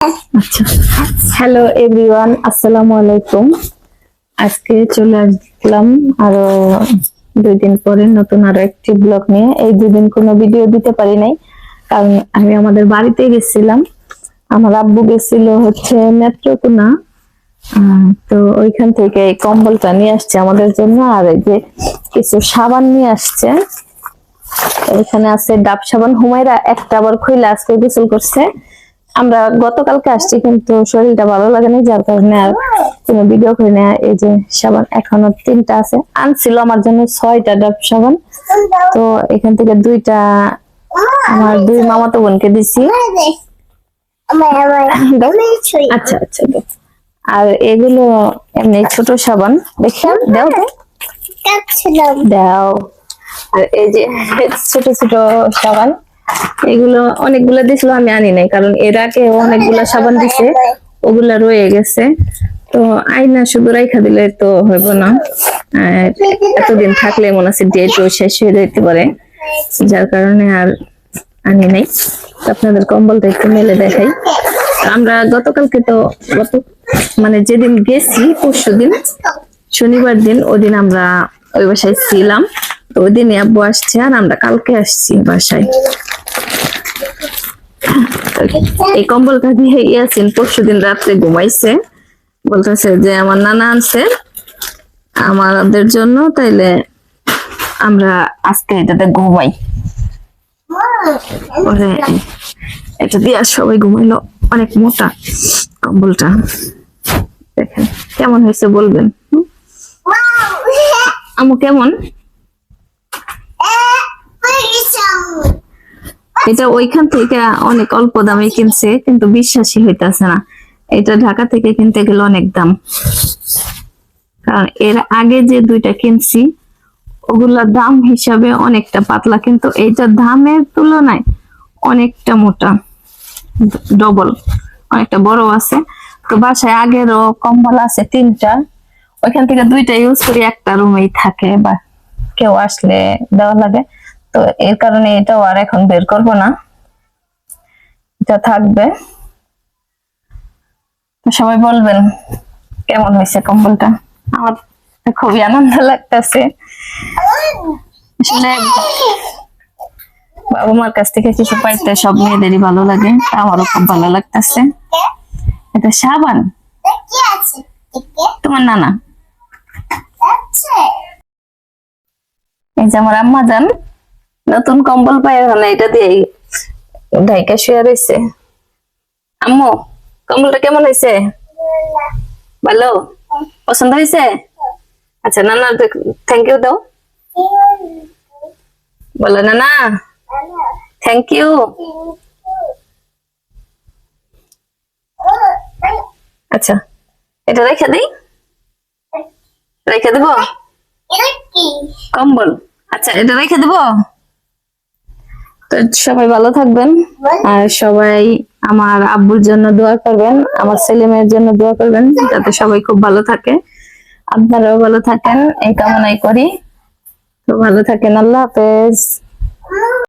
আচ্ছা, hello everyone, আসসালামু আলাইকুম। আজকে চলে আসলাম আরো 2 দিন পরে নতুন আরো একটি ব্লগ নিয়ে। এই 2 দিন কোনো ভিডিও দিতে পারি নাই, কারণ আমি আমাদের বাড়িতে গেছিলাম। আমার আব্বু গেছিল হচ্ছে নেত্রকোনা। তো ওইখান থেকে এই কম্বলটা নিয়ে আসছে আমাদের জন্য, আর এই যে কিছু সাবান নিয়ে আসছে। এখানে আছে ডাব সাবান। হুমায়রা একটা আবার খুইলা আজকে গোসল করছে। আমরা গতকালকে আসছি, কিন্তু শরীরটা ভালো লাগে না, যার কারণে আর কোনো ভিডিও করি না। এই যে সাবান এখনো 3টা আছে, আনছিল আমার জন্য 6টা ডাব সাবান। তো এখান থেকে 2টা আমার 2 মামাতো বোনকে দিছি। আচ্ছা আচ্ছা, আর এগুলো এমনি ছোট সাবান, দেখেন দাও তো, দাও। আর এই যে ছোট ছোট সাবান, এগুলো অনেকগুলো দিছিল, আমি আনি নাই, কারণ এর আগে অনেকগুলা সাবান দিছে, ওগুলা রয়ে গেছে। তো আইনা শুধু রাইখা দিলে তো হইব না, আর এতদিন থাকলে মনে হচ্ছে ডেটও শেষ হয়ে যেতে পারে, যার কারণে আর আনি নাই। আপনাদের কম্বলটা একটু মেলে দেখাই। আমরা গতকালকে তো মানে যেদিন গেছি পরশুদিন শনিবার দিন, ওদিন আমরা ওই বাসায় ছিলাম। তো ওই দিন আব্বু আসছে, আর আমরা কালকে আসছি বাসায়। এই কম্বলটা দিয়ে ইয়াসিন পরশুদিন রাত্রে ঘুমাইছে, বলতেছে যে আমার নানা আনছে আমাদের জন্য, তাইলে আমরা আজকে এটাতে ঘুমাই। এটা দিয়ে সবাই ঘুমাইলো। অনেক মোটা কম্বলটা, দেখেন কেমন হয়েছে বলবেন। আমু কেমন? এটা ওইখান থেকে অনেক অল্প দামে কিনছে, কিন্তু বিশ্বাসই হইতেছে না। এটা ঢাকা থেকে কিনতে গেলে অনেক দাম, কারণ এর আগে যে 2টা কিনছি ওগুলা দাম হিসাবে অনেকটা পাতলা, কিন্তু এইটা দামের তুলনায় অনেকটা মোটা, ডবল, অনেকটা বড় আছে। তো বাসায় আগেরও কম্বল আছে 3টা, ওইখান থেকে 2টা ইউজ করি, একটা রুমেই থাকে, বা কেউ আসলে দেওয়া লাগে। তো এর কারণে এটাও আর এখন বের করবো না, এটা থাকবে। তো সবাই বলবেন কেমন হয়েছে কম্বলটা। আমার খুবই আনন্দ লাগতেছে, আসলে বাবা মার কাছ থেকে কিছু পাইতে সব মেয়েদেরই ভালো লাগে, আমারও খুব ভালো লাগতেছে। এটা সাবান তোমার নানা। এই যে আমার আম্মা জান নতুন কম্বল পায় না, এটা দিয়ে ঢাইকা শুয়ে রয়েছে। আম্মু কম্বলটা কেমন হয়েছে? ভালো, পছন্দ হয়েছে? আচ্ছা, নানা থ্যাংক ইউ দাও, বলো নানা থ্যাংক ইউ। আচ্ছা, এটা রেখে দিই, রেখে দেবো কম্বল। আচ্ছা, এটা রেখে দেবো। তো সবাই ভালো থাকবেন, আর সবাই আমার আব্বুর জন্য দোয়া করবেন, আমার ছেলে মেয়ের জন্য দোয়া করবেন, যাতে সবাই খুব ভালো থাকে। আপনারাও ভালো থাকেন এই কামনাই করি। তো ভালো থাকেন, আল্লাহ হাফেজ।